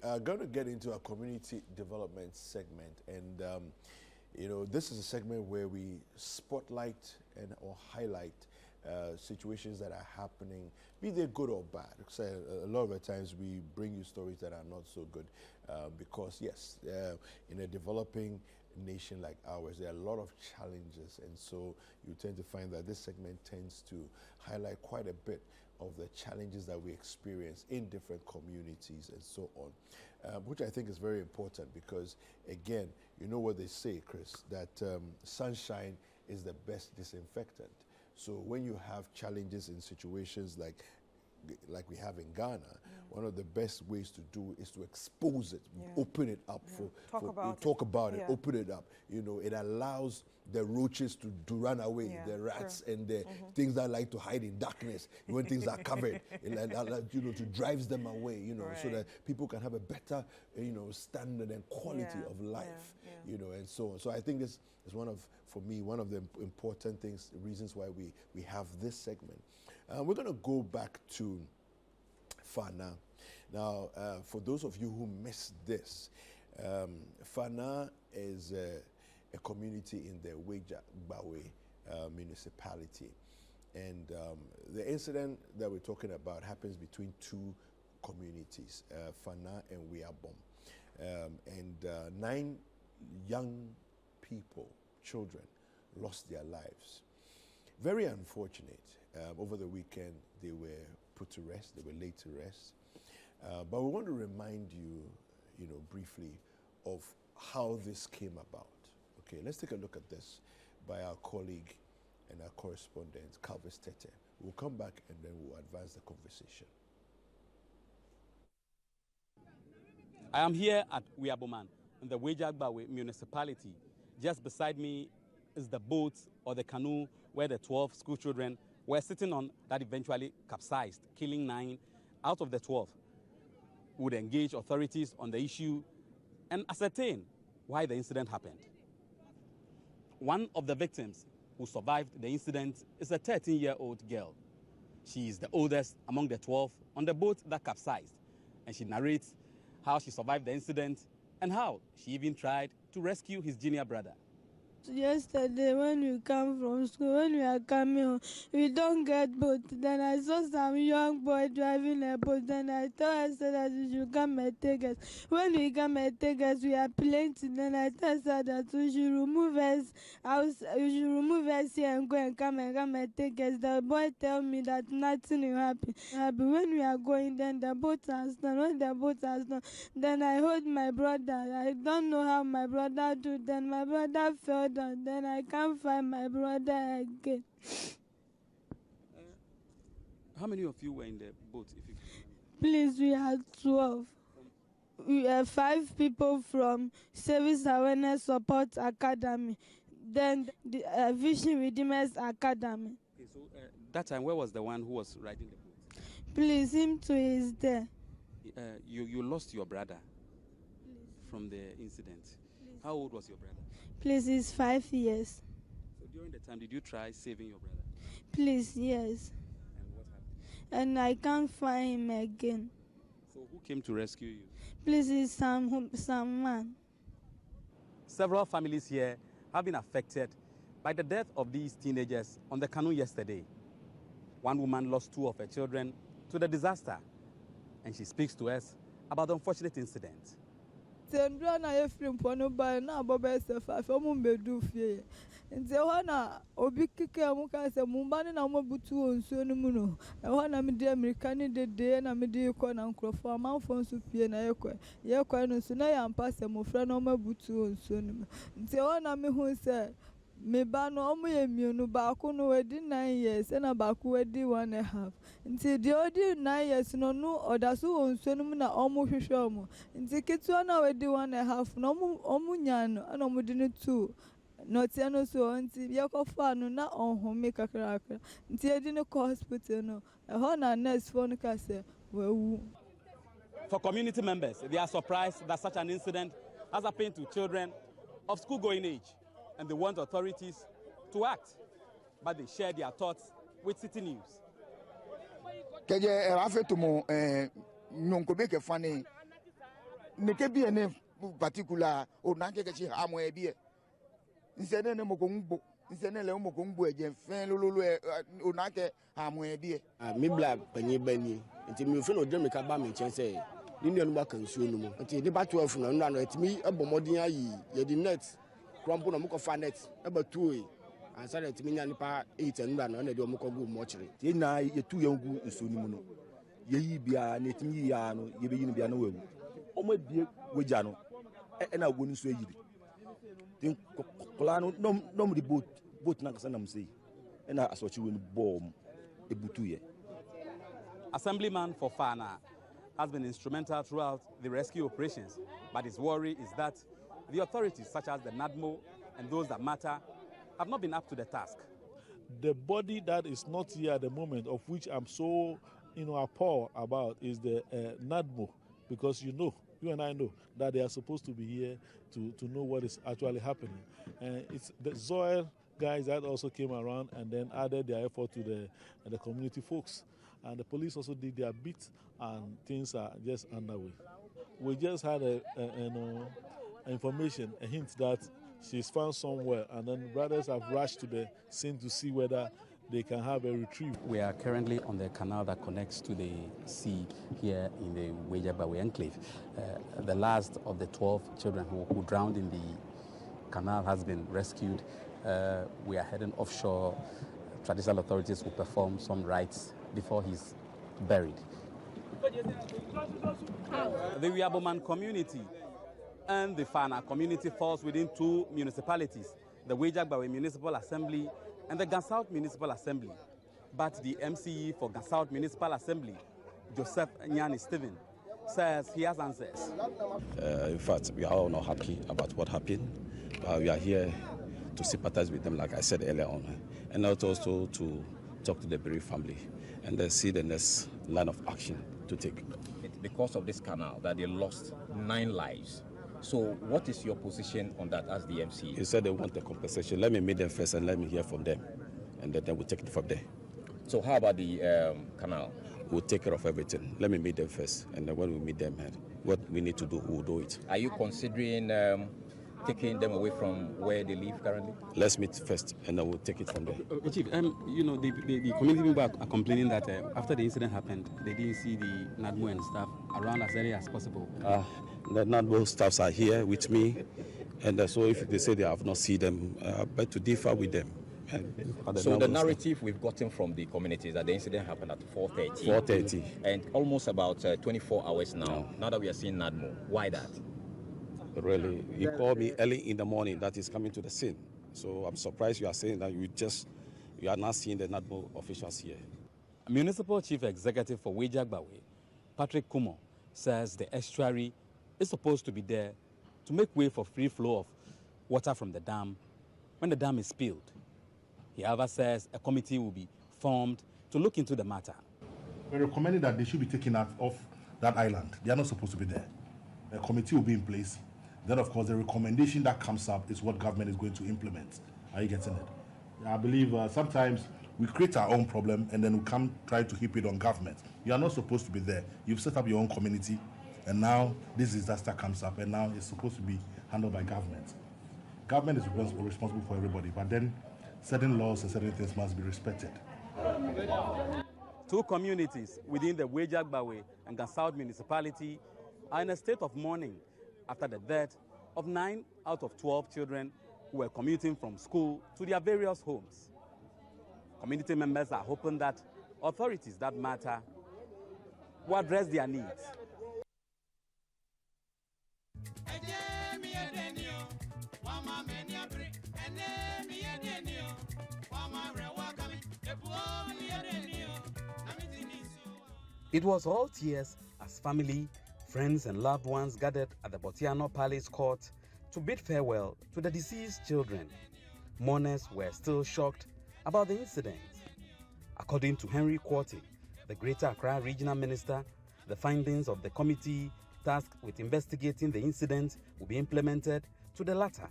are going to get into a community development segment, and this is a segment where we spotlight and or highlight situations that are happening, be they good or bad. So a lot of the times we bring you stories that are not so good because yes, in a developing nation like ours, there are a lot of challenges, and so you tend to find that this segment tends to highlight quite a bit of the challenges that we experience in different communities and so on, which I think is very important because, again, you know what they say, Chris, that sunshine is the best disinfectant. So when you have challenges in situations like we have in Ghana, one of the best ways to do is to expose it, open it up talk about it, open it up. It allows the roaches to run away, the rats and the things that like to hide in darkness. When things are covered, to drives them away, so that people can have a better, standard and quality of life, and so on. So I think this is for me, one of the important things, reasons why we have this segment. We're going to go back to Fana. Now, for those of you who missed this, Fana is a community in the Weija municipality. And the incident that we're talking about happens between two communities, Fana and Weija. And 9 young people, children, lost their lives. Very unfortunate. Over the weekend, they were put to rest. They were laid to rest. But we want to remind you, briefly of how this came about. Okay, let's take a look at this by our colleague and our correspondent, Calvis Tete. We'll come back and then we'll advance the conversation. I am here at Weija in the Weija municipality. Just beside me is the boat or the canoe where the 12 school children were sitting on that eventually capsized, killing 9 out of the 12. We would engage authorities on the issue and ascertain why the incident happened. One of the victims who survived the incident is a 13-year-old girl. She is the oldest among the 12 on the boat that capsized, and she narrates how she survived the incident and how she even tried to rescue his junior brother. Yesterday, when we come from school, when we are coming home, we don't get boat. Then I saw some young boy driving a boat. Then I told her that we should come and take us. When we come and take us, we are plenty. Then I told her that we should remove us. We should remove us here and go and come and take us. The boy tell me that nothing will happen. When we are going, then the boat has done. When the boat has done, then I hold my brother. I don't know how my brother do. Then my brother fell. Then I can't find my brother again. How many of you were in the boat? If you can Please, we had 12. We are 5 people from Service Awareness Support Academy. Then the Vision Redeemers Academy. Okay, so that time, where was the one who was riding the boat? Please, him too is there. You lost your brother from the incident. How old was your brother? Please, he's 5 years. So during the time, did you try saving your brother? Please, yes. And what happened? And I can't find him again. So who came to rescue you? Please, it's some man. Several families here have been affected by the death of these teenagers on the canoe yesterday. One woman lost 2 of her children to the disaster, and she speaks to us about the unfortunate incident. Sendra na efrim pono ba na abobe se fa fe mo mbedu fie nti ho na obi kike mu ka se mu ba na mo butu onsuo no mu no e ho na me de America ni de na me de ko na nkrofo amanfo nso pie na ye kwa no so na ya mpa se mo fra na mo butu onsuo no mu nti ho na me hu se me ba no omo ye mienu ba ko no wedi 9 years na ba ko wedi 1.5 nti de odi 9 years no odaso onsuo no mu na omo hwehwe omo nti kitu na wedi 1.5 no omo nya no na omo di no 2 no tie no so nti ye ko fa no na onhome kakra nti edi no hospital no e ho na nurse phone ka se wawu. For community members, they are surprised that such an incident has happened to children of school-going age, and they want authorities to act, but they share their thoughts with Citi News. Nekebi ene particular o nanke ke chi amo ebie. Nsene ne mokongbo, nsene le mokongbo eje fen lololo o nanke amo ebie. Mi bla panyi bani. Nti mi fe no de me ka ba me nchen say ni nua no ba kan suo no mu. Nti de ba 12 no no etimi ebomodin ayi ye di net. Krompo no mo ko fa net e ba tuoi. Ansa de etimi nya nipa 8 no no na de mo ko gu mo chire. Ti na ye tu yangu nsuo ni mu no. Ye yi bia na etimi ya no ye be yi no bia na wawu. Omo bie Weija no e na wo ni so yiri. Tin kola no no di boat na kasa na msei. E na asochi we ni bom ebutu ye. Assemblyman for Fana has been instrumental throughout the rescue operations, but his worry is that the authorities such as the NADMO and those that matter have not been up to the task. The body that is not here at the moment, of which I'm so appalled about, is the NADMO, because you and I know that they are supposed to be here to know what is actually happening. And it's the Zoel guys that also came around and then added their effort to the community folks. And the police also did their bit, and things are just underway. We just had information, a hint that she's found somewhere, and then brothers have rushed to the scene to see whether they can have a retrieve. We are currently on the canal that connects to the sea here in the Weija enclave. The last of the 12 children who drowned in the canal has been rescued. We are heading offshore. Traditional authorities will perform some rites before he's buried. The Weija community and the Fana community falls within two municipalities, the Weija Municipal Assembly and the Gansouth Municipal Assembly. But the MCE for Gansouth Municipal Assembly, Joseph Nyani Stephen, says he has answers. In fact, we are all not happy about what happened. We are here to sympathize with them, like I said earlier on, and also to talk to the bereaved family and then see the next line of action to take. It's because of this canal that they lost 9 lives. So what is your position on that as the MCE? He said they want the compensation. Let me meet them first and let me hear from them, and then we'll take it from there. So how about the canal? We'll take care of everything. Let me meet them first, and then when we meet them, what we need to do, we'll do it. Are you considering taking them away from where they live currently? Let's meet first, and then we'll take it from there. Chief, the community people are complaining that after the incident happened, they didn't see the NADMO and staff around as early as possible. The NADMO staffs are here with me, and so if they say they have not seen them, but to differ with them. So the narrative we've gotten from the community is that the incident happened at 4:30. 4:30. And almost about 24 hours now. Now that we are seeing NADMO, why that? Really, he called me early in the morning that he's coming to the scene. So I'm surprised you are saying that you are not seeing the NADMO officials here. Municipal Chief Executive for Weija, Patrick Kumo, says the estuary is supposed to be there to make way for free flow of water from the dam when the dam is spilled. He however says a committee will be formed to look into the matter. We recommended that they should be taken out of that island. They are not supposed to be there. A committee will be in place. Then, of course, the recommendation that comes up is what government is going to implement. Are you getting it? I believe sometimes we create our own problem and then we come try to heap it on government. You are not supposed to be there. You've set up your own community, and now this disaster comes up, and now it's supposed to be handled by government. Government is responsible for everybody, but then certain laws and certain things must be respected. Two communities within the Weija and Gansouth municipality are in a state of mourning after the death of 9 out of 12 children who were commuting from school to their various homes. Community members are hoping that authorities that matter will address their needs. It was all tears as family, friends and loved ones gathered at the Botiano Palace Court to bid farewell to the deceased children. Mourners were still shocked about the incident. According to Henry Quarty, the Greater Accra Regional Minister, the findings of the committee tasked with investigating the incident will be implemented to the latter.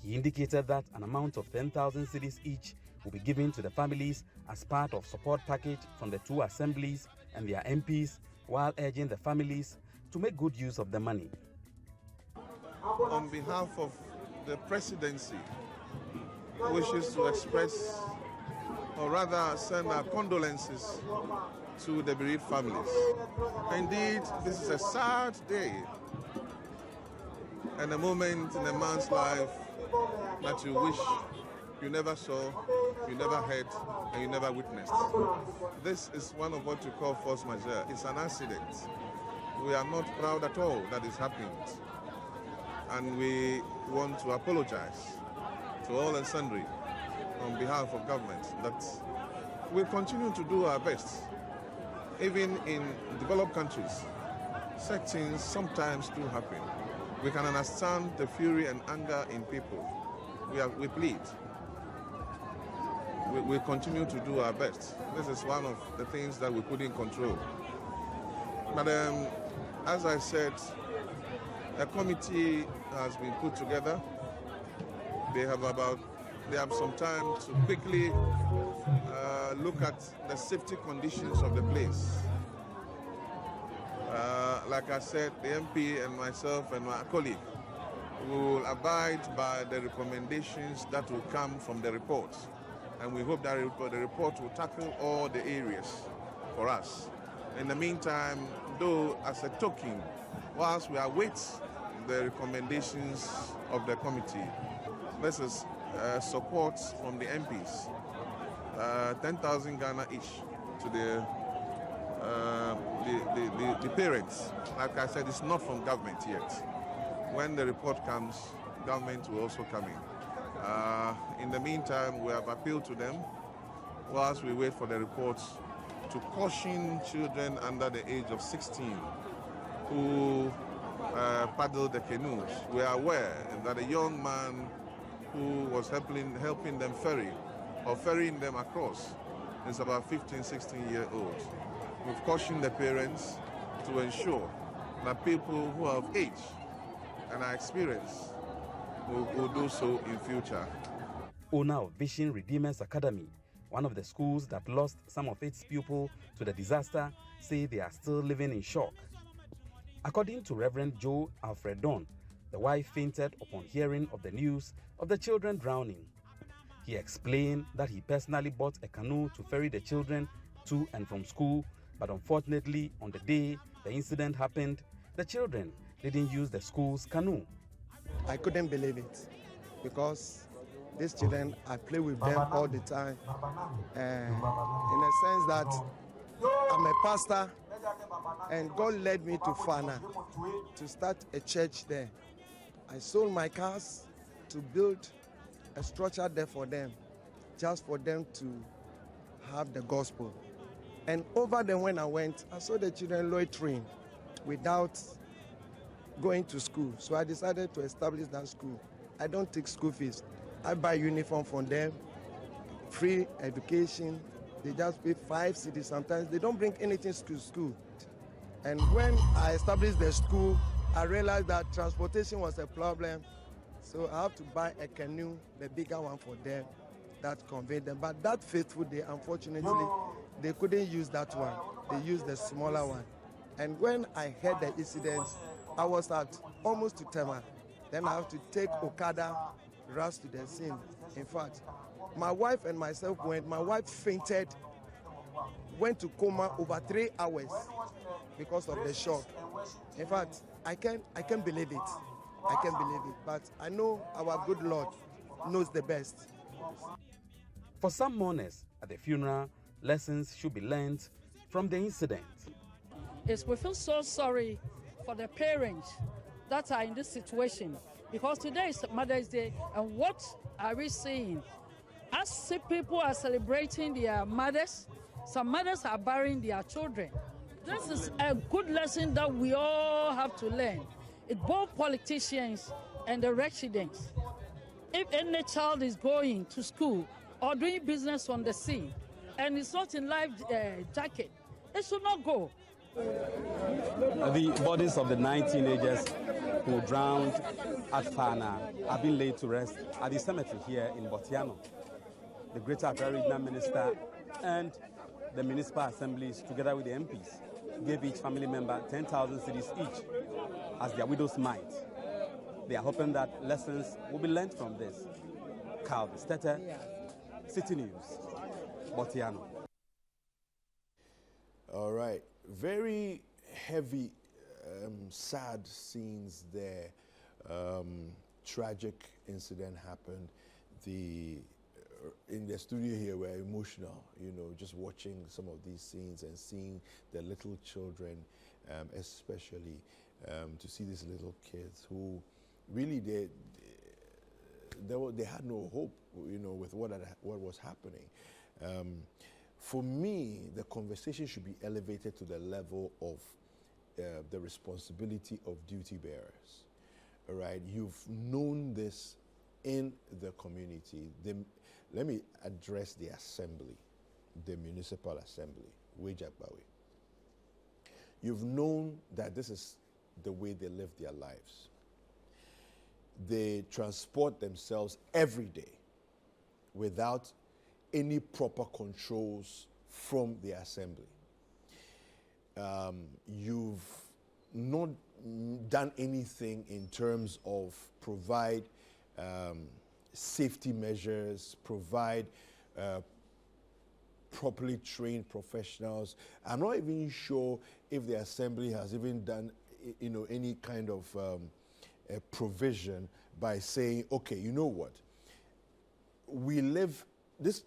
He indicated that an amount of 10,000 cedis each will be given to the families as part of support package from the two assemblies and their MPs, while urging the families to make good use of the money. On behalf of the presidency, wishes to express, or rather send our condolences to the bereaved families. Indeed, this is a sad day and a moment in a man's life that you wish you never saw, you never heard, and you never witnessed. This is one of what you call force majeure. It's an accident. We are not proud at all that it's happened. And we want to apologize to all and sundry on behalf of government that we'll continue to do our best. Even in developed countries, such things sometimes do happen. We can understand the fury and anger in people. We plead. We continue to do our best. This is one of the things that we couldn't control. But as I said, a committee has been put together. They have some time to quickly look at the safety conditions of the place. Like I said, the MP and myself and my colleague will abide by the recommendations that will come from the report. And we hope that the report will tackle all the areas for us. In the meantime, though, as a token, whilst we await the recommendations of the committee, this is support from the MPs, 10,000 Ghana each to the parents. Like I said, it's not from government yet. When the report comes, government will also come in. In the meantime, we have appealed to them, whilst we wait for the reports, to caution children under the age of 16 who paddle the canoes. We are aware that a young man who was helping them ferrying them across is about 15, 16-year-olds. We've cautioned the parents to ensure that people who are of age and are experienced will do so in future. Owner of Vision Redeemers Academy, one of the schools that lost some of its pupils to the disaster, say they are still living in shock. According to Reverend Joe Alfredon, the wife fainted upon hearing of the news of the children drowning. He explained that he personally bought a canoe to ferry the children to and from school, but unfortunately, on the day the incident happened, the children didn't use the school's canoe. I couldn't believe it because these children, I play with them all the time. In a sense that I'm a pastor and God led me to Fana to start a church there. I sold my cars to build a structure there for them, just for them to have the gospel. And over there when I went, I saw the children loitering without going to school. So I decided to establish that school. I don't take school fees. I buy uniform for them, free education. They just pay 5 Citi. Sometimes they don't bring anything to school. And when I established the school, I realized that transportation was a problem. So I have to buy a canoe, the bigger one for them, that conveyed them. But that fateful day, unfortunately, they couldn't use that one. They used the smaller one. And when I heard the incident, I was at almost to Tema. Then I have to take Okada, rush to the scene. In fact, my wife and myself went. My wife fainted, went to coma over 3 hours because of the shock. In fact, I can't believe it. I can't believe it. But I know our good Lord knows the best. For some mourners at the funeral, lessons should be learned from the incident. Yes, we feel so sorry for the parents that are in this situation, because today is Mother's Day, and what are we seeing? As people are celebrating their mothers, some mothers are burying their children. This is a good lesson that we all have to learn. It's both politicians and the residents. If any child is going to school or doing business on the sea and it's not in life jacket, it should not go. The bodies of the 9 teenagers who drowned at Fana have been laid to rest at the cemetery here in Botiano. The Greater Accra Regional Minister and the municipal assemblies, together with the MPs, gave each family member 10,000 cedis each as their widow's mite. They are hoping that lessons will be learned from this. Carl Stetter, Citi News, Botiano. All right. Very heavy, sad scenes there. Tragic incident happened. In the studio here, we're emotional, just watching some of these scenes and seeing the little children, especially to see these little kids who really they had no hope, with what was happening. For me, the conversation should be elevated to the level of the responsibility of duty bearers. All right, you've known this in the community. Let me address the assembly, the municipal assembly, Weija. You've known that this is the way they live their lives. They transport themselves every day without any proper controls from the assembly. You've not done anything in terms of provide safety measures, provide properly trained professionals. I'm not even sure if the assembly has even done, any kind of a provision by saying, okay, you know what? We live, this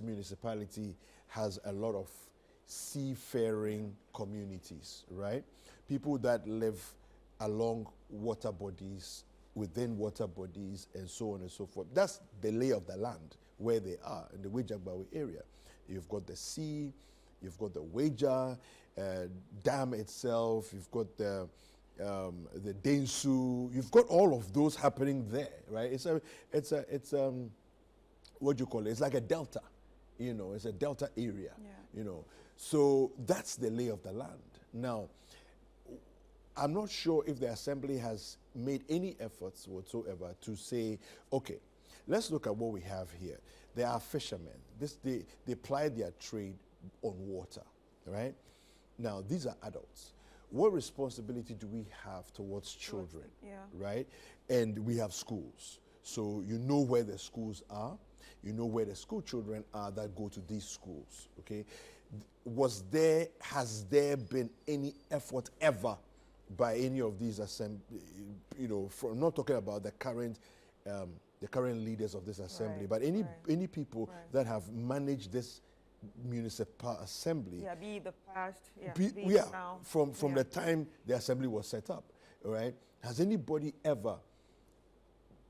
municipality has a lot of seafaring communities, right? People that live along water bodies, within water bodies, and so on and so forth. That's the lay of the land where they are in the Weija area. You've got the sea, you've got the Weija dam itself, you've got the Densu, you've got all of those happening there, right? It's what do you call it? It's like a delta, it's a delta area, So that's the lay of the land. Now, I'm not sure if the assembly has made any efforts whatsoever to say, okay, let's look at what we have here. There are fishermen. They ply their trade on water, right? Now, these are adults. What responsibility do we have towards children, right? And we have schools. So you know where the schools are. You know where the school children are that go to these schools, okay? Has there been any effort ever by any of these assembly, I'm not talking about the current leaders of this assembly, but any people that have managed this municipal assembly. Yeah, be the past, now. From the time the assembly was set up, all right? Has anybody ever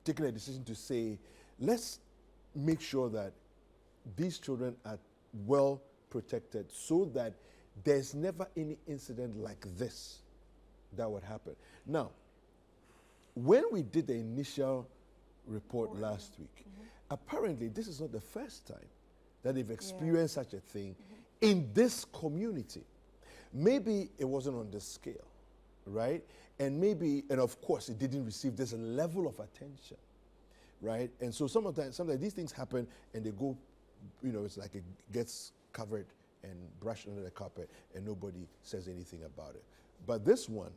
taken a decision to say, let's make sure that these children are well protected so that there's never any incident like this that would happen? Now, when we did the initial report last week, apparently this is not the first time that they've experienced such a thing in this community. Maybe it wasn't on this scale, right? And of course, it didn't receive this level of attention, right? And so sometimes these things happen and they go, it's like it gets covered and brushed under the carpet and nobody says anything about it. But this one,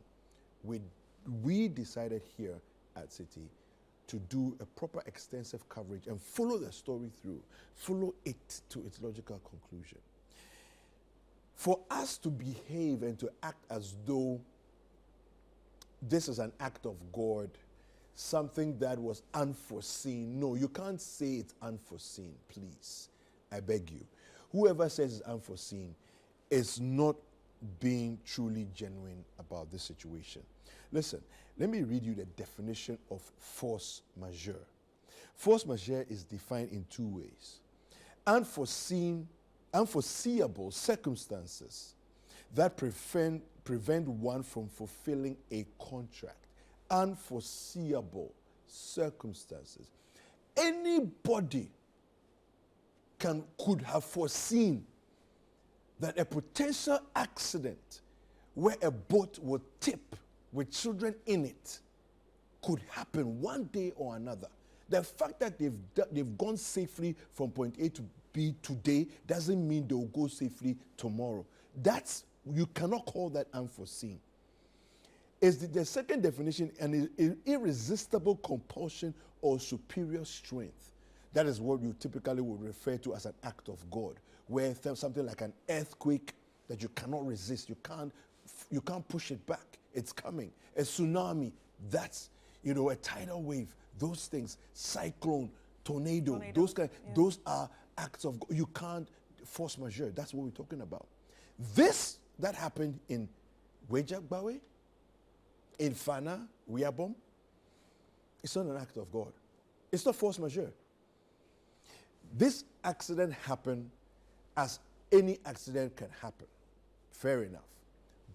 we decided here at Citi to do a proper extensive coverage and follow the story through, follow it to its logical conclusion. For us to behave and to act as though this is an act of God, something that was unforeseen. No, you can't say it's unforeseen, please. I beg you. Whoever says it's unforeseen is not being truly genuine about this situation. Listen, let me read you the definition of force majeure. Force majeure is defined in two ways. Unforeseeable circumstances that prevent one from fulfilling a contract. Unforeseeable circumstances. Anybody could have foreseen that a potential accident where a boat would tip with children in it could happen one day or another. The fact that they've gone safely from point A to B today doesn't mean they'll go safely tomorrow. That's You cannot call that unforeseen. Is the second definition an irresistible compulsion or superior strength. That is what you typically would refer to as an act of God, where something like an earthquake that you cannot resist, you can't push it back. It's coming. A tsunami, that's, a tidal wave, those things, cyclone, tornado. Those are acts of God. You can't force majeure. That's what we're talking about. This that happened in Weija, in Fana, Weija, it's not an act of God. It's not force majeure. This accident happened as any accident can happen. Fair enough.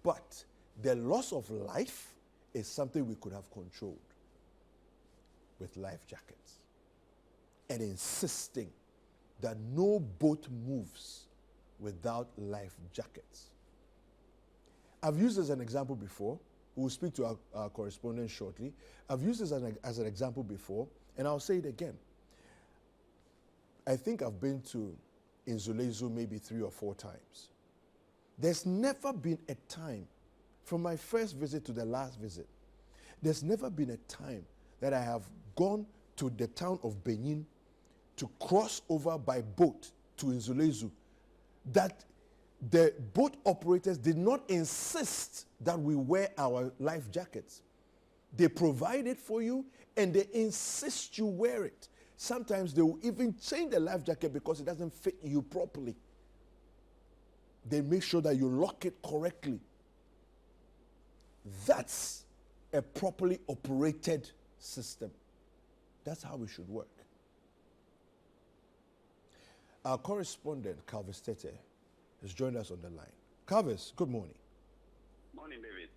But the loss of life is something we could have controlled with life jackets and insisting that no boat moves without life jackets. I've used this as an example before. We'll speak to our correspondent shortly. I've used this as an example before, and I'll say it again. I think I've been to Nzulezu maybe 3 or 4 times. There's never been a time, from my first visit to the last visit, there's never been a time that I have gone to the town of Benin to cross over by boat to Nzulezu that the boat operators did not insist that we wear our life jackets. They provide it for you and they insist you wear it. Sometimes they will even change the life jacket because it doesn't fit you properly. They make sure that you lock it correctly. That's a properly operated system. That's how it should work. Our correspondent, Calvis Tete, has joined us on the line. Calvis, good morning. Morning, David.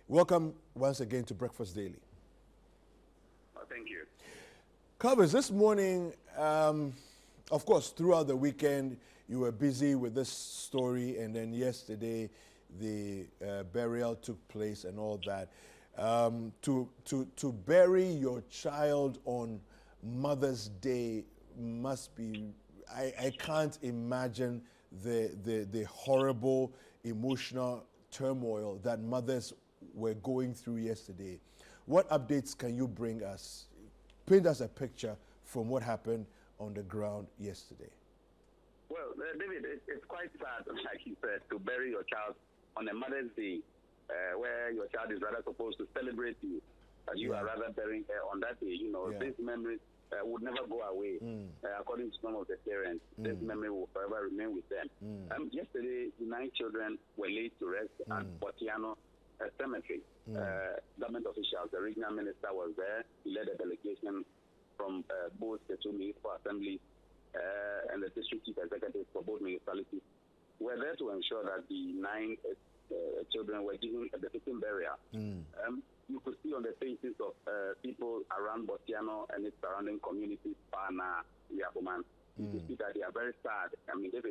Welcome once again to Breakfast Daily. Thank you. Calvis, this morning, of course, throughout the weekend, you were busy with this story, and then yesterday, the burial took place and all that. To bury your child on Mother's Day must be, I can't imagine the horrible emotional turmoil that mothers were going through yesterday. What updates can you bring us? Paint us a picture from what happened on the ground yesterday. Well, David, it's quite sad, like you said, to bury your child on a Mother's Day, where your child is rather supposed to celebrate you, but you are rather burying her on that day. This memory would never go away, according to some of the parents. This memory will forever remain with them. Yesterday, the 9 children were laid to rest at Botiano Cemetery. Government officials, the regional minister was there. He led a delegation from both the 2 municipal assemblies and the district chief executives for both municipalities. Were there to ensure that the 9 children were given a befitting burial. You could see on the faces of people around Botiano and its surrounding communities, Pana, Yaboman, you could see that they are very sad. I mean, it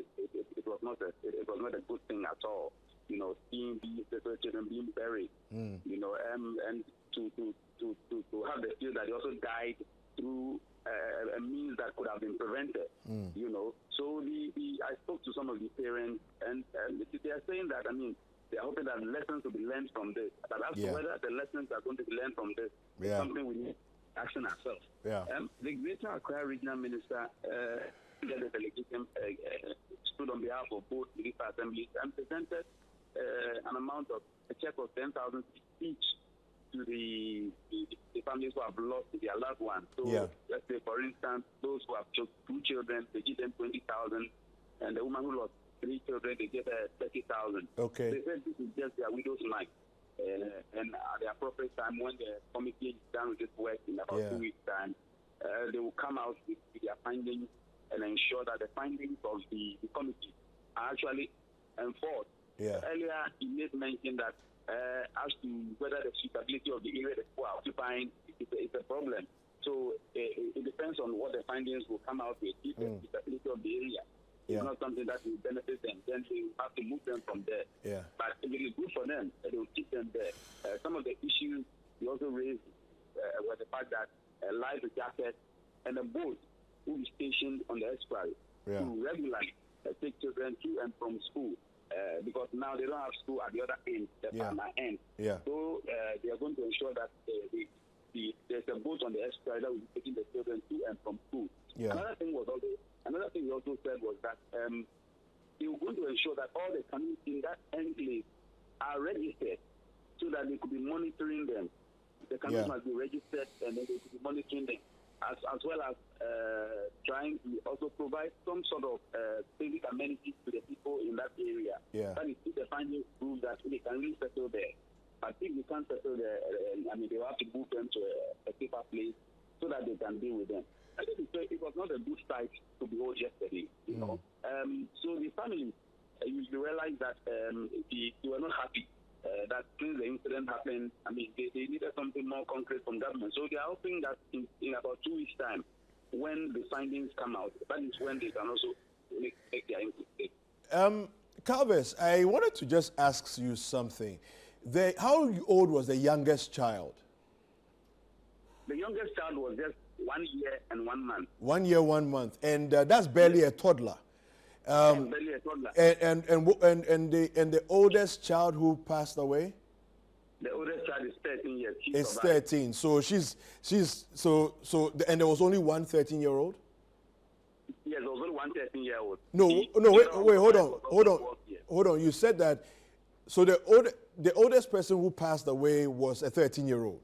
was not a good thing at all. Seeing these children being buried, and to have the feel that they also died through a means that could have been prevented. So I spoke to some of the parents, and they are saying that, they are hoping that lessons will be learned from this. But as to whether the lessons are going to be learned from this, is something we need to action ourselves. The Greater Accra Regional Minister, the delegation, stood on behalf of both municipal assemblies and presented an amount of a check of 10,000 each to the families who have lost their loved ones. So let's say, for instance, those who have 2 children, they give them 20,000, and the woman who lost 3 children, they give her 30,000. Okay. They said this is just their widow's mite. And at the appropriate time, when the committee is done with this work in about 2 weeks' time, they will come out with their findings and ensure that the findings of the committee are actually enforced. Earlier, he made mention that as to whether the suitability of the area that people are occupying is a problem. So it depends on what the findings will come out with. If the suitability of the area is not something that will benefit them, then they will have to move them from there. But if it is good for them, they will keep them there. Some of the issues we also raised were the fact that a life jacket and a boat will be stationed on the estuary to regularly take children to and from school. because now they don't have school at the other end, the farmer end. Yeah. So they are going to ensure that there's a boat on the estuary that will be taking the children to and from school. Yeah. Another thing he also said was that they were going to ensure that all the communities in that enclave are registered so that they could be monitoring them. The communities must be registered and then they could be monitoring them, as well as trying to also provide some sort of basic amenities to the people in that area. Yeah. That is, if the findings prove that they can really settle there. But if they can't settle there, they will have to move them to a safer place so that they can deal with them. I think it was not a good sight to behold yesterday, you know. So the family usually realized that they were not happy that since the incident happened, they needed something more concrete from government. So they are hoping that in about 2 weeks' time, when the findings come out, that is when they can also make their input. Calvis, I wanted to just ask you something. How old was the youngest child? The youngest child was just 1 year and 1 month. 1 year, 1 month, and that's barely a toddler. Barely a toddler. And the oldest child who passed away? The oldest child is 13 years. It's 13. So and there was only one 13-year-old? Yes, there was only one 13-year-old. Wait, hold on. You said that, so the oldest person who passed away was a 13-year-old?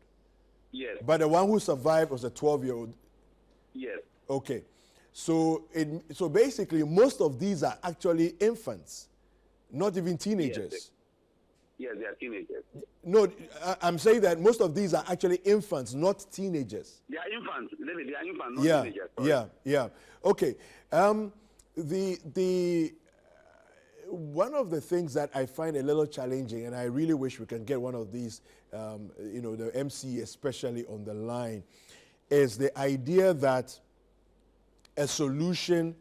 Yes. But the one who survived was a 12-year-old? Yes. Okay. So basically, most of these are actually infants, not even teenagers. Yes, they are teenagers. No, I'm saying that most of these are actually infants, not teenagers. They are infants. They are infants, not teenagers. Sorry. Yeah. Okay. One of the things that I find a little challenging, and I really wish we can get one of these, the MC especially on the line, is the idea that a solution,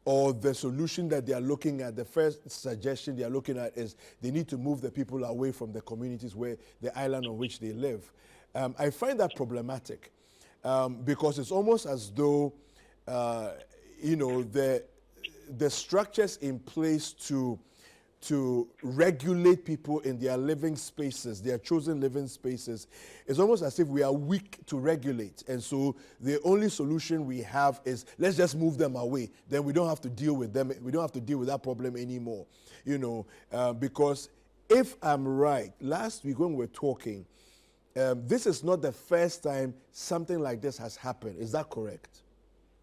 or the solution that they are looking at, the first suggestion they are looking at is they need to move the people away from the communities where the island on which they live. I find that problematic because it's almost as though, the structures in place to regulate people in their living spaces, their chosen living spaces, it's almost as if we are weak to regulate. And so the only solution we have is let's just move them away. Then we don't have to deal with them. We don't have to deal with that problem anymore. Because if I'm right, last week when we were talking, this is not the first time something like this has happened. Is that correct?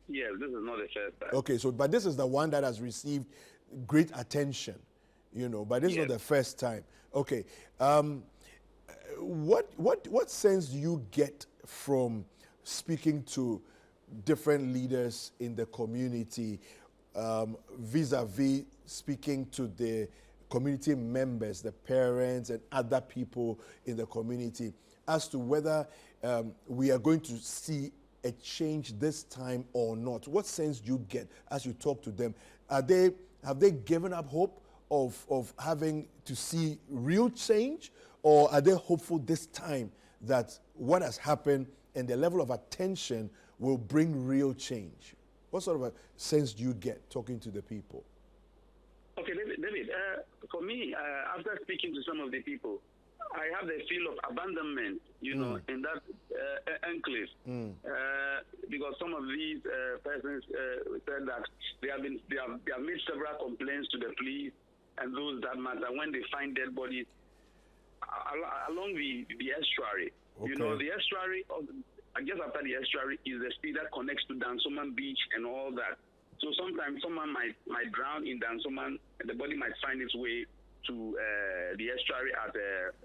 Yes, this is not the first time. Okay, but this is the one that has received great attention, but this is not the first time. Okay, what sense do you get from speaking to different leaders in the community, vis-a-vis speaking to the community members, the parents and other people in the community, as to whether we are going to see a change this time or not? What sense do you get as you talk to them? Have they given up hope of having to see real change, or are they hopeful this time that what has happened and the level of attention will bring real change? What sort of a sense do you get talking to the people? Okay, David, for me, after speaking to some of the people, I have the feel of abandonment, in that enclave, because some of these persons said that they have made several complaints to the police and those that matter when they find dead bodies along the estuary. Okay. The estuary, just after the estuary, is the street that connects to Dansoman Beach and all that. So sometimes someone might drown in Dansoman, and the body might find its way to the estuary at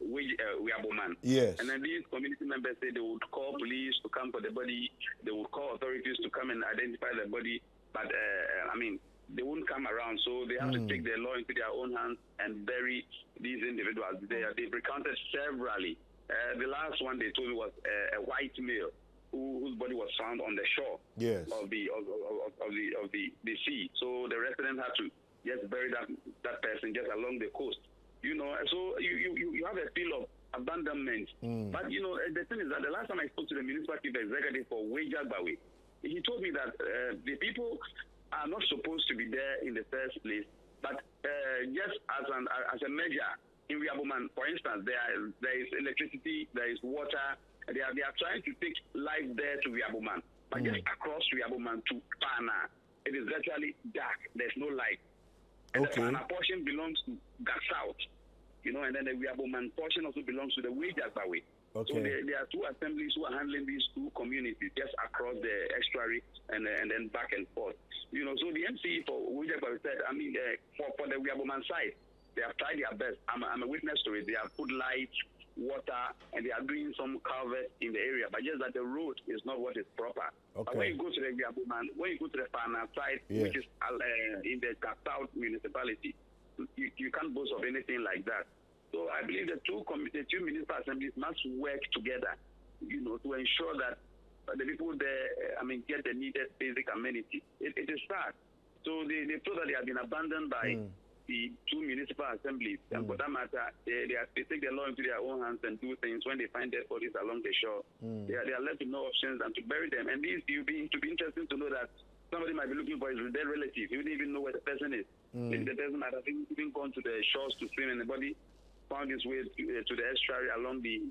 Weija. Yes. And then these community members say they would call police to come for the body, they would call authorities to come and identify the body, but they won't come around, so they have to take the law into their own hands and bury these individuals. They've recounted severally. The last one they told me was a white male whose body was found on the shore of the sea. So the resident had to just bury that person just along the coast. So you have a feel of abandonment. But the thing is that the last time I spoke to the municipal chief executive for Weija, he told me that the people are not supposed to be there in the first place, But just as a measure, in Weija, for instance, there is electricity, there is water. They are trying to take life there to Weija, but just across Weija to Fana, it is virtually dark. There's no light. And the Fana portion belongs to Gas South, and then the Weija portion also belongs to the Weija Bawe. So there are two assemblies who are handling these two communities just across the estuary and then back and forth. So the MC for Weija said, for the Weija side, they have tried their best. I'm a witness to it. They have put lights, water, and they are doing some culverts in the area, but just that the road is not what is proper. But when you go to the Weija, when you go to the Fana side, which is in the South municipality, you can't boast of anything like that. So I believe the two municipal assemblies must work together, to ensure that the people there, get the needed basic amenities. It is sad. So they feel that they have been abandoned by the two municipal assemblies, and for that matter, they take the law into their own hands and do things when they find dead bodies along the shore. They are left with no options than to bury them. And it will be interesting to know that somebody might be looking for his dead relative. You wouldn't even know where the person is. Maybe the person might have even gone to the shores to swim, and the body found its way to the estuary along the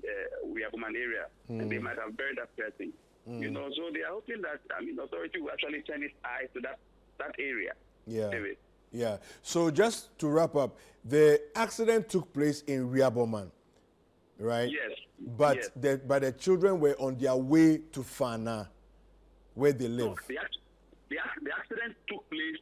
Weija area, and they might have buried that person. So they are hoping that authority will actually turn its eyes to that area. Yeah. David. Yeah. So just to wrap up, the accident took place in Weija, right? Yes. But the children were on their way to Fana, where they live. No, the accident took place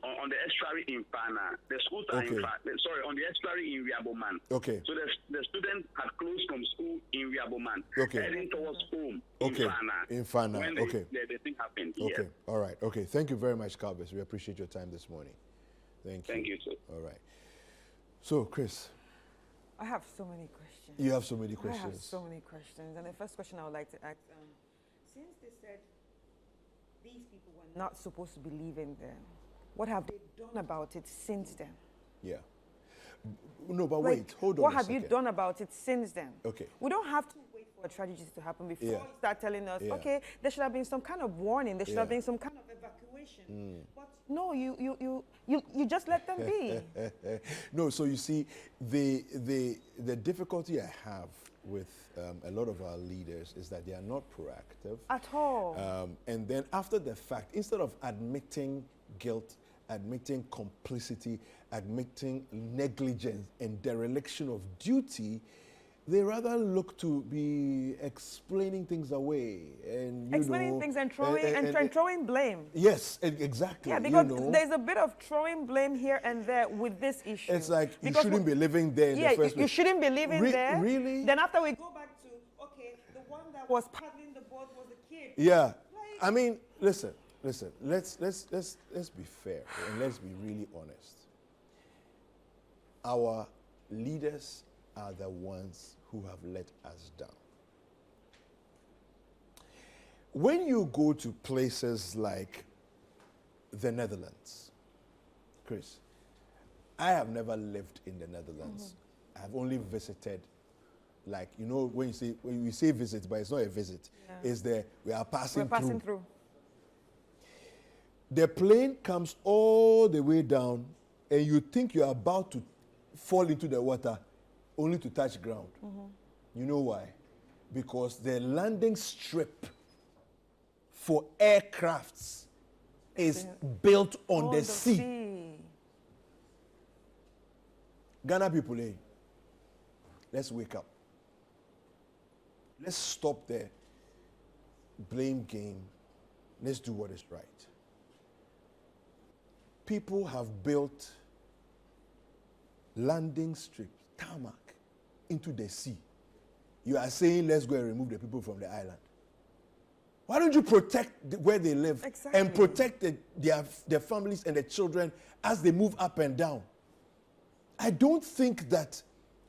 on the estuary in Fana. The schools are on the estuary in Weija. Okay. So the students had closed from school in Weija, heading towards home in Fana. In Fana. When the thing happened. Okay. Yes. All right. Okay. Thank you very much, Calvis. We appreciate your time this morning. Thank you. Thank you, sir. All right. So, Chris. I have so many questions. You have so many questions. I have so many questions. And the first question I would like to ask, since they said these people were not supposed to be living there, what have they done about it since then? Yeah. No, but wait, hold on. What have you done about it since then? Okay. We don't have to wait for a tragedy to happen before you start telling us, okay, there should have been some kind of warning, there should have been some kind of evacuation. But no, you just let them be. No, so you see, the difficulty I have with a lot of our leaders is that they are not proactive at all. And then after the fact, instead of admitting guilt, admitting complicity, admitting negligence and dereliction of duty, they rather look to be explaining things away and explaining things and throwing blame. Yes, exactly. Yeah, because there's a bit of throwing blame here and there with this issue. It's like you shouldn't be living there in the first place. You shouldn't be living there. Really? Then after we go back to, okay, the one that was paddling the boat was the kid. Yeah. I mean, listen, let's be fair and let's be really honest. Our leaders are the ones who have let us down. When you go to places like the Netherlands, Chris, I have never lived in the Netherlands. I've only visited, like, when you say visit, but it's not a visit. It's we are passing through. The plane comes all the way down, and you think you're about to fall into the water, only to touch ground. You know why? Because the landing strip for aircrafts is built on the sea. Ghana people, let's wake up. Let's stop the blame game. Let's do what is right. People have built landing strips, tarmac, into the sea. You are saying, let's go and remove the people from the island. Why don't you protect where they live and protect their families and their children as they move up and down? I don't think that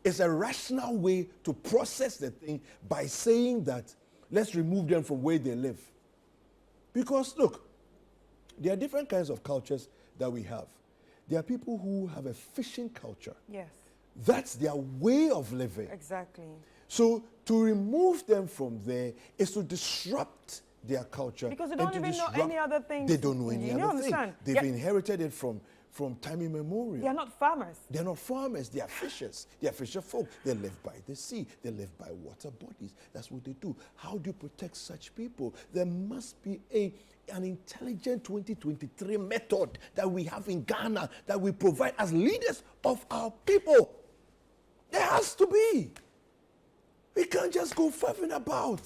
it's a rational way to process the thing by saying that let's remove them from where they live. Because look, there are different kinds of cultures that we have. There are people who have a fishing culture. Yes. That's their way of living. Exactly. So to remove them from there is to disrupt their culture. Because they don't even know any other thing. They don't know any other thing. They've inherited it from from time immemorial. They are not farmers. They're not farmers. They are fishers. They are fisher folk. They live by the sea. They live by water bodies. That's what they do. How do you protect such people? There must be an intelligent 2023 method that we have in Ghana that we provide as leaders of our people. There has to be. We can't just go faffing about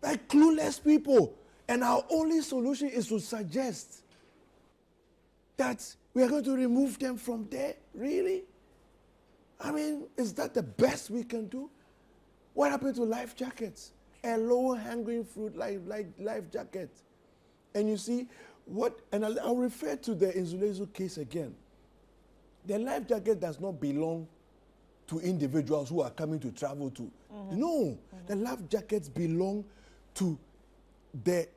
like clueless people. And our only solution is to suggest that we are going to remove them from there. Really? I mean, is that the best we can do? What happened to life jackets? A low-hanging fruit like life jacket. And you see, and I'll refer to the Inzulezu case again. The life jacket does not belong to individuals who are coming to travel to. No, the life jackets belong to the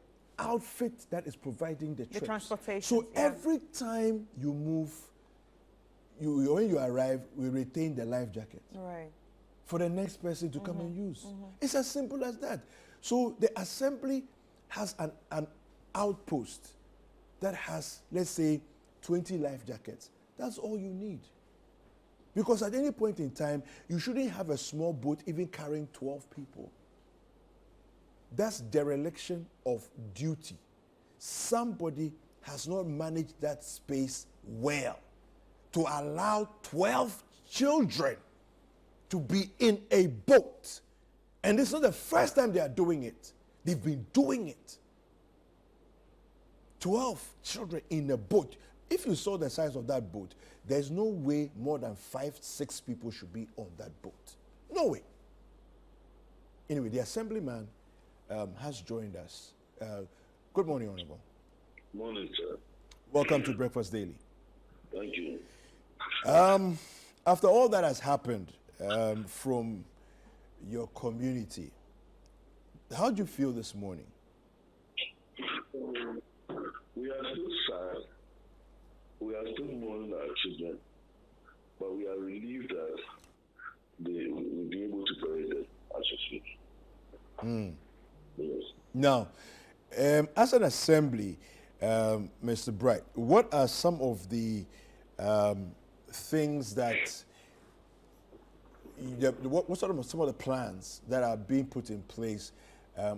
outfit that is providing the trips. Transportation. So every time you move, when you arrive, we retain the life jacket. Right. For the next person to come and use. It's as simple as that. So the assembly has an outpost that has, let's say, 20 life jackets. That's all you need. Because at any point in time, you shouldn't have a small boat even carrying 12 people. That's dereliction of duty. Somebody has not managed that space well to allow 12 children to be in a boat. And this is not the first time they are doing it. They've been doing it. 12 children in a boat. If you saw the size of that boat, there's no way more than 5-6 people should be on that boat. No way. Anyway, the assemblyman has joined us. Good morning, Honorable. Morning, sir. Welcome to Breakfast Daily. Thank you. After all that has happened from your community, how do you feel this morning? We are still sad. We are still mourning our children, but we are relieved that they will be able to bury them as we speak. Yes. Now, as an assembly, Mr. Bright, what are some of the things that, what sort of some of the plans that are being put in place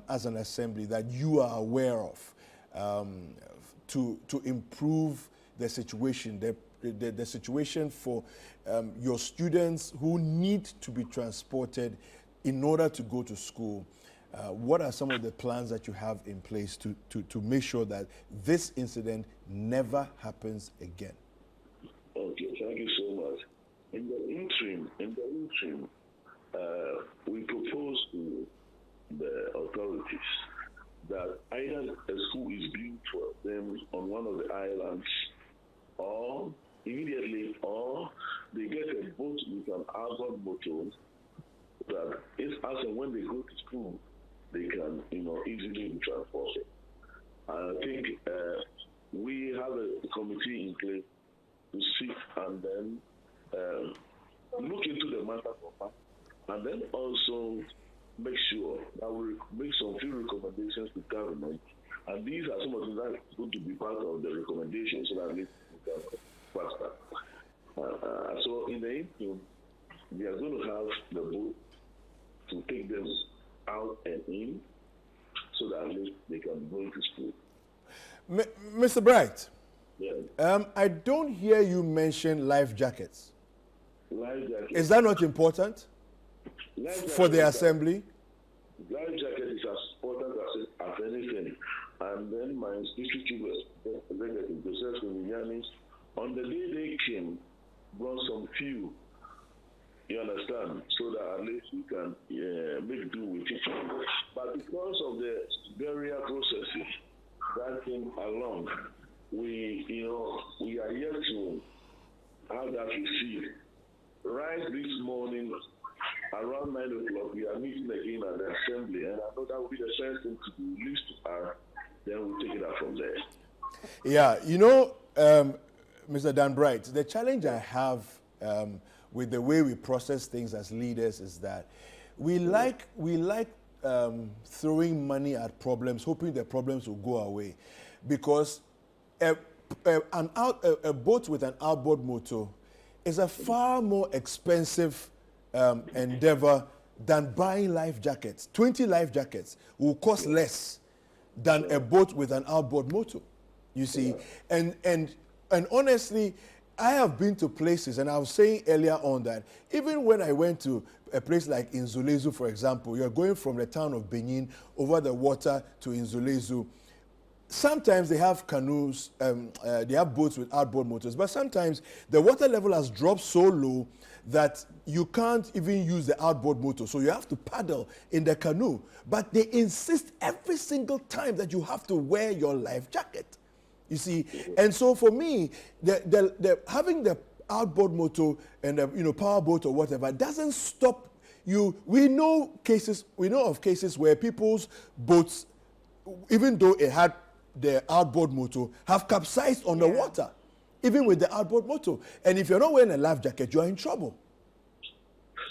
as an assembly that you are aware of to improve the situation, the situation for your students who need to be transported in order to go to school? What are some of the plans that you have in place to make sure that this incident never happens again? Okay, thank you so much. In the interim, we propose to the authorities that either a school is built for them on one of the islands, or immediately, or they get a boat with an outboard motor that if as and when they go to school, they can, easily be transported. I think we have a committee in place to sit and then look into the matter proper, and then also make sure that we make some few recommendations to government, and these are some of the things that are going to be part of the recommendations so that we can faster. So in the interim, we are going to have the boat to take them out and in so that at least they can go to school. Mr. Bright, yeah. I don't hear you mention life jackets. Life jackets. Is that not important for the assembly? Life jacket is as important as anything. And then my district chief executive, Joseph Miyanis, on the day they came, brought some few, you understand, so that at least we can make do with it. But because of the burial processes that came along, we are yet to have that received. Right this morning, around 9 o'clock, we are meeting again at the assembly, and I know that will be the first thing to be released to her. Then we'll take it up from there. Yeah, Mr. Dan Bright, the challenge I have with the way we process things as leaders is that we like throwing money at problems, hoping the problems will go away, because a boat with an outboard motor is a far more expensive endeavor than buying life jackets. 20 life jackets will cost less than a boat with an outboard motor. You see, and honestly, I have been to places, and I was saying earlier on that even when I went to a place like Inzulezu, for example, you're going from the town of Benin over the water to Inzulezu. Sometimes they have canoes, they have boats with outboard motors, but sometimes the water level has dropped so low that you can't even use the outboard motor. So you have to paddle in the canoe. But they insist every single time that you have to wear your life jacket. You see, and so for me, having the outboard motor and the power boat or whatever doesn't stop you. We know of cases where people's boats, even though it had the outboard motor, have capsized on the water, even with the outboard motor. And if you're not wearing a life jacket, you are in trouble.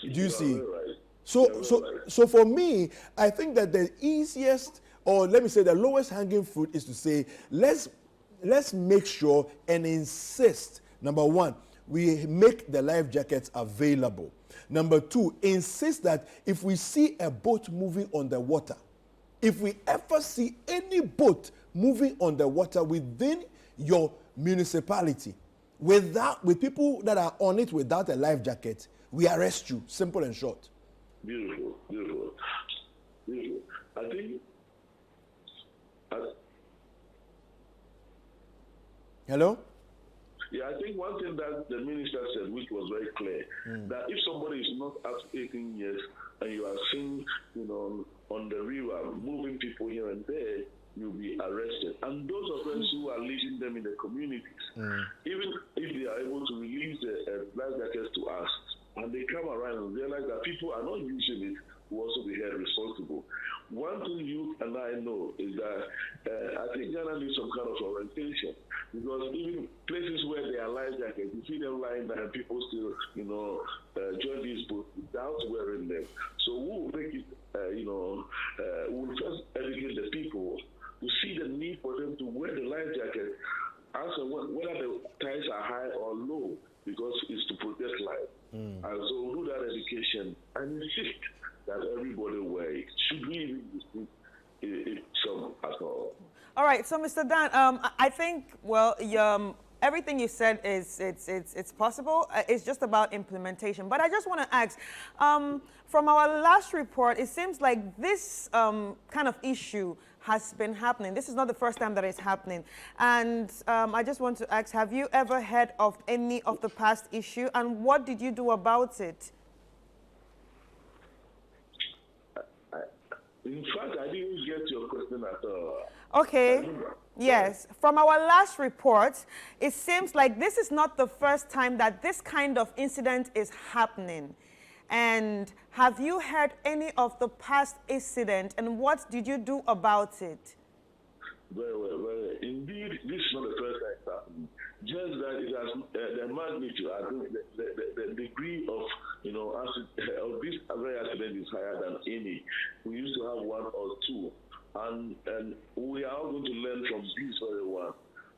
Do you see? So for me, I think that the easiest, or let me say the lowest hanging fruit, is to say let's make sure and insist, number one, we make the life jackets available. Number two, insist that if we see a boat moving on the water, if we ever see any boat moving on the water within your municipality, with people that are on it without a life jacket, we arrest you. Simple and short. Beautiful. I think. Hello? Yeah, I think one thing that the minister said, which was very clear, that if somebody is not up to 18 years and you are seen, on the river, moving people here and there, you'll be arrested. And those of us who are leading them in the communities, even if they are able to release the life jackets to us, and they come around and realize that people are not using it, will also be held responsible. One thing you and I know is that I think Ghana needs some kind of orientation, because even places where there are life jackets, you see them lying there and people still, join these boats without wearing them. So we'll make it, we'll just educate the people to see the need for them to wear the life jacket, also whether the tides are high or low, because it's to protect life. And so we'll do that education and insist that everybody wear it. Should we even restrict some at all? All right, so Mr. Dan, I think, everything you said it's possible. It's just about implementation. But I just want to ask, from our last report, it seems like this kind of issue has been happening. This is not the first time that it's happening. And I just want to ask, have you ever heard of any of the past issue, and what did you do about it? In fact, I didn't get your question at all. Okay. Yes. From our last report, it seems like this is not the first time that this kind of incident is happening. And have you heard any of the past incident, and what did you do about it? Very well. Indeed, this is not the first time it's happening. Just that it has the magnitude, I think the degree of of this very accident is higher than any. We used to have one or two, and we are all going to learn from this very one.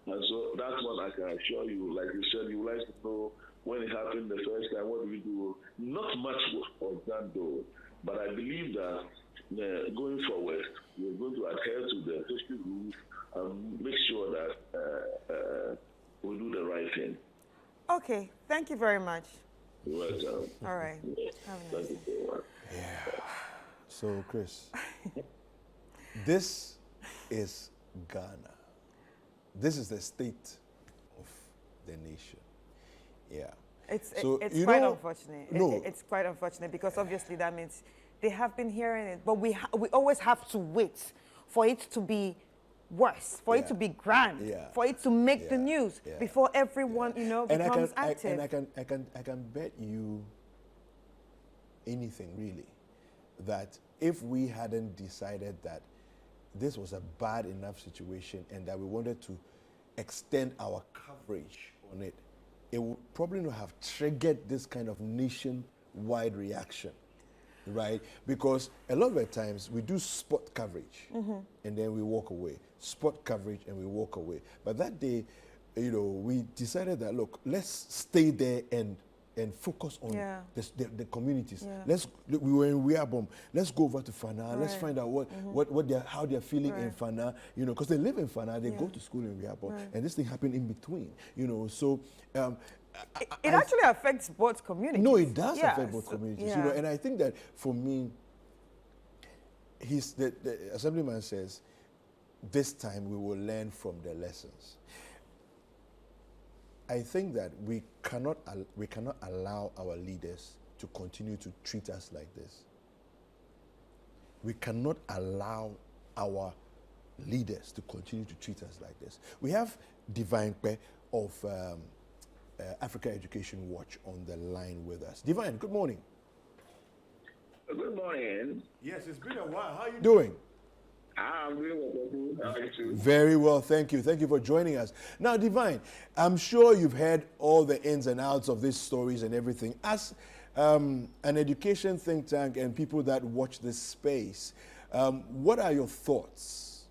And so that's one I can assure you. Like you said, you would like to know when it happened the first time, what do we do? Not much was done though, but I believe that going forward, we're going to adhere to the safety rules and make sure that we do the right thing. Okay, thank you very much. You're welcome. All right. Thank you so much. Yeah. So, Chris, this is Ghana. This is the state of the nation. Yeah. It's so, quite unfortunate. No. It's quite unfortunate, because obviously that means they have been hearing it, but we always have to wait for it to be worse, for it to be grand, for it to make the news before everyone, becomes active. And I can bet you anything, really, that if we hadn't decided that this was a bad enough situation and that we wanted to extend our coverage on it, it would probably not have triggered this kind of nationwide reaction, right? Because a lot of the times we do spot coverage and then we walk away. Spot coverage and we walk away. But that day, we decided that, look, let's stay there and focus on the communities. Yeah. We were in Weija. Let's go over to Fana. Right. Let's find out how they're feeling in Fana. Because they live in Fana, they go to school in Weija, and this thing happened in between. So. It actually affects both communities. No, it does affect both communities. Yeah. And I think that for me, the assemblyman says, this time we will learn from the lessons. I think that we cannot allow our leaders to continue to treat us like this. We cannot allow our leaders to continue to treat us like this. We have Divine Kwe of Africa Education Watch on the line with us. Divine, good morning. Good morning. Yes, it's been a while. How are you doing? I'm doing well. How are you too? Very well, thank you. Thank you for joining us. Now, Divine, I'm sure you've heard all the ins and outs of these stories and everything. As an education think tank and people that watch this space, what are your thoughts?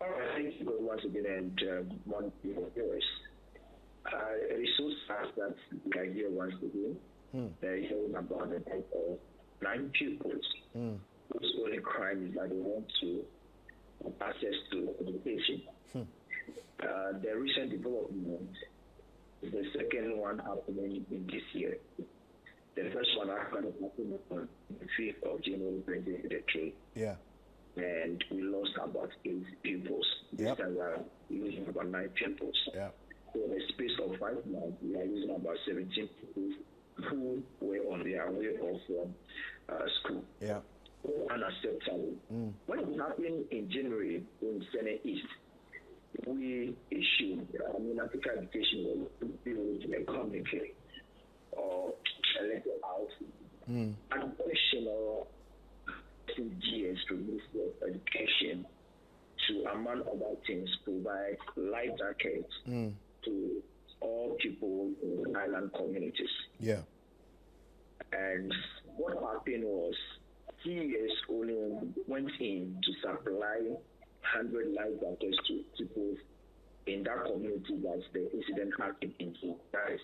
All right, thank you very much again, and one people viewers. It is so sad that the idea once again, hearing about the death of 9 pupils whose only crime is that they want to have access to education. The recent development is the second one happening in this year. The first one happened on the 5th of January 2023. Yeah. And we lost about 8 pupils. This time we are losing about 9 pupils. Yeah. So in the space of 5 months, we are losing about 17 people who were on their way off from school. Yeah. Unacceptable. When it happened in January in Senate East, we issued, Africa Education bill to the communique or a letter out, additional GS to Ministry of Education to, among other things, provide life jackets to all people in island communities. Yeah. And what happened was, TES only went in to supply 100 life jackets to people in that community that the incident happened into. That is,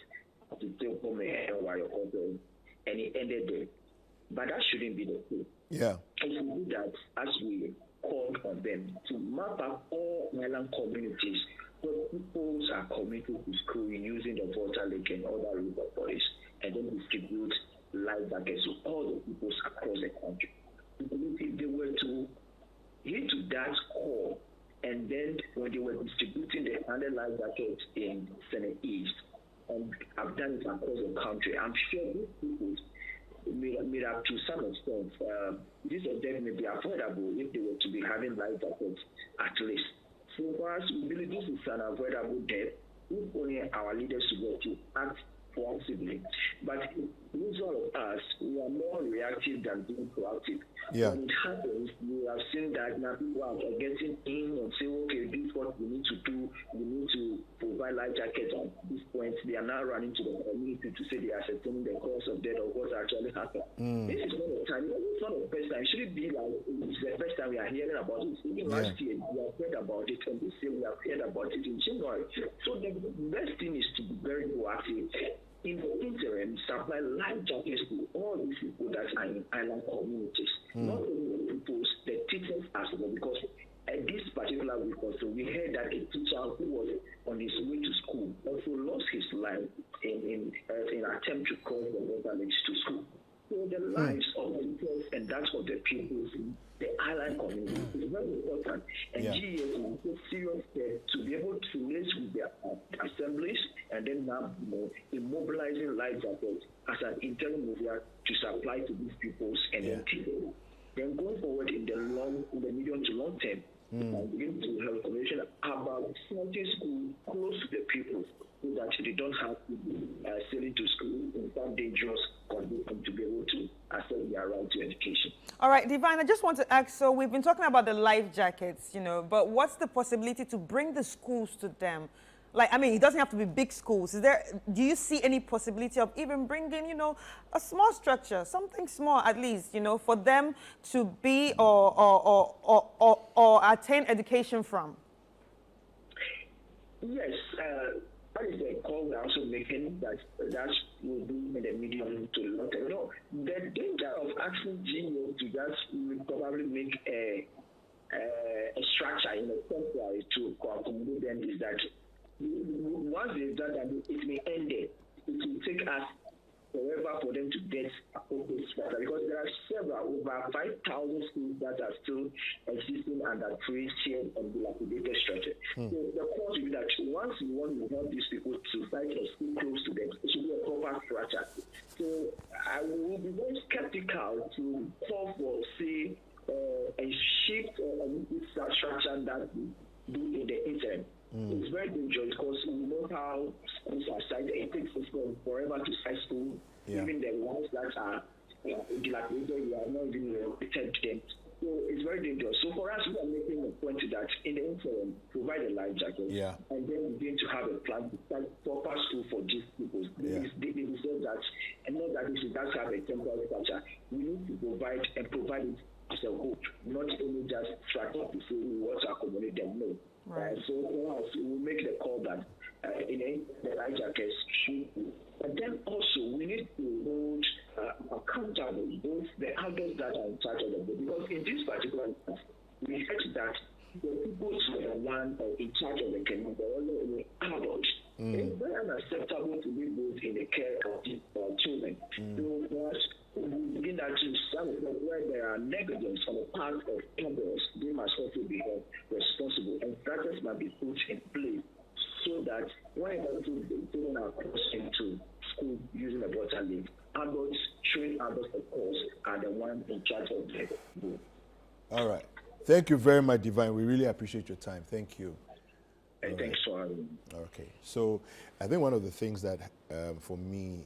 to take home and it ended there. But that shouldn't be the case. Yeah. And we do that as we called on them to map up all island communities where people are committed to school using the Volta Lake and other river bodies, and then distribute life jackets to all the people across the country. If they were to hit to that call, and then when they were distributing the 100 life jackets in Senate East, and I've done it across the country, I'm sure these people made up to some extent. This of them may be affordable if they were to be having life jackets at least. So for us, we believe this is an avoidable death if only our leaders were to act proactively. But most of us, we are more reactive than being proactive. Yeah. When it happens, we have seen that now people are getting in and say, okay, this is what we need to do. We need to provide life jackets. At this point, they are now running to the community to say they are ascertaining the cause of death or what actually happened. This is not the time. It's not the first time. It shouldn't be like it's the first time we are hearing about it. Even last year, we have heard about it, and this year we have heard about it in January. So the best thing is to be very proactive. In the interim, supply life jackets to all these people that are in island communities. Not only the people, the teachers as well, because at this particular week also, we heard that a teacher who was on his way to school also lost his life in an attempt to cross the water lakes to school. So the lives of the teachers and that of the pupils in the island community is very important. And GES will take serious steps to be able to liaise with their assemblies and then now immobilizing life jackets as an interim measure to supply to these peoples and then people. Then going forward in the medium to long term, begin to have conversation about starting school close to the people so that they don't have to be sailing to school in some dangerous conditions to be able to access their right to education. All right, Divine, I just want to ask, so we've been talking about the life jackets, but what's the possibility to bring the schools to them? Like, I mean, it doesn't have to be big schools. Do you see any possibility of even bringing, a small structure, something small at least, for them to be or attain education from? Yes, that is a call we're also making that will be in the medium to long term. The danger of asking GEO to just probably make a structure in a temporary to accommodate them is that once they've done that, it may end there. It will take us forever for them to get appropriate structure because there are several, over 5,000 schools that are still existing under shared and dilapidated structure. So the course will be that once you want to help these people to find a school close to them, it should be a proper structure. So I will be very skeptical to call for, say, a shift or a structure that we do in the interim. It's very dangerous because we know how schools are sited. It takes us forever to site school. Even the ones that are dilapidated, we are not even returned to them. So it's very dangerous. So for us, we are making a point to that in the interim, provide a life jacket, and then begin to have a plan to start proper school for these people. They deserve that, and not that this is just have a temporary structure. We need to provide it as a whole, not only just structure to say we want to accommodate them. No. Right. So for us, we will make the call that in the life jackets should be. But then also, we need to hold accountable both the adults that are in charge of the boat. Because in this particular instance, we heard that the people who are the one in charge of the canoe, they're only adults. It's very unacceptable to be both in the care of these children. So for us, we begin that to some where there are negligence on the part of adults, they must also be held responsible, and structures must be put in place so that whenever children are crossed into school using a water leak, adults, trained adults, of course, are the ones in charge of the boat. All right. Thank you very much, Divine. We really appreciate your time. Thank you. And thanks for having me. Okay. So I think one of the things that, for me,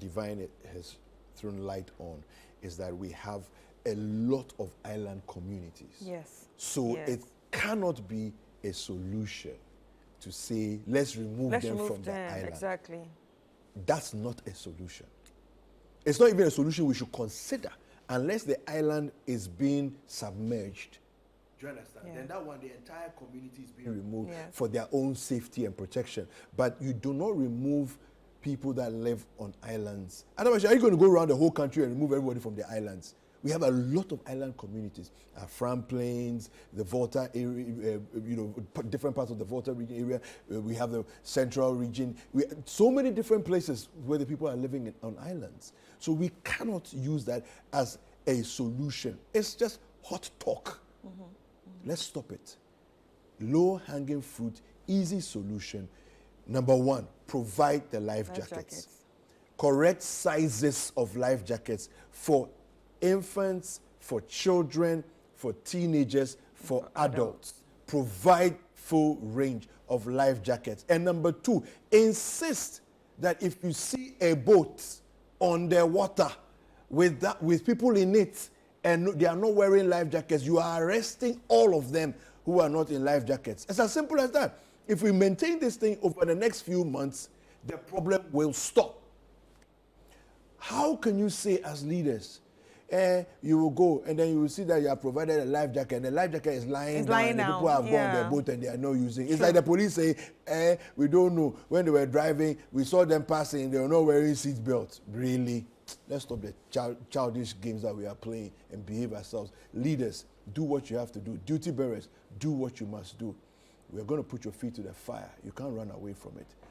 Divine has thrown light on is that we have a lot of island communities. Yes. So it cannot be a solution to say, let's remove them from the island. Exactly. That's not a solution. It's not even a solution we should consider unless the island is being submerged. Do you understand? Then that one, the entire community is being removed for their own safety and protection. But you do not remove people that live on islands. Otherwise, are you going to go around the whole country and remove everybody from the islands? We have a lot of island communities, Fram Plains, the Volta area, different parts of the Volta region area. We have the central region. So many different places where the people are living on islands. So we cannot use that as a solution. It's just hot talk. Let's stop it. Low-hanging fruit, easy solution. Number one, provide the life jackets. Correct sizes of life jackets for infants, for children, for teenagers, for adults. Provide full range of life jackets. And number two, insist that if you see a boat on the water with people in it and they are not wearing life jackets, you are arresting all of them who are not in life jackets. It's as simple as that. If we maintain this thing over the next few months, the problem will stop. How can you say as leaders, you will go and then you will see that you have provided a life jacket and the life jacket is lying down and the people have gone their boat and they are not using it. It's like the police say, we don't know. When they were driving, we saw them passing, they were not wearing seat belts. Really? Let's stop the childish games that we are playing and behave ourselves. Leaders, do what you have to do. Duty bearers, do what you must do. We're going to put your feet to the fire. You can't run away from it.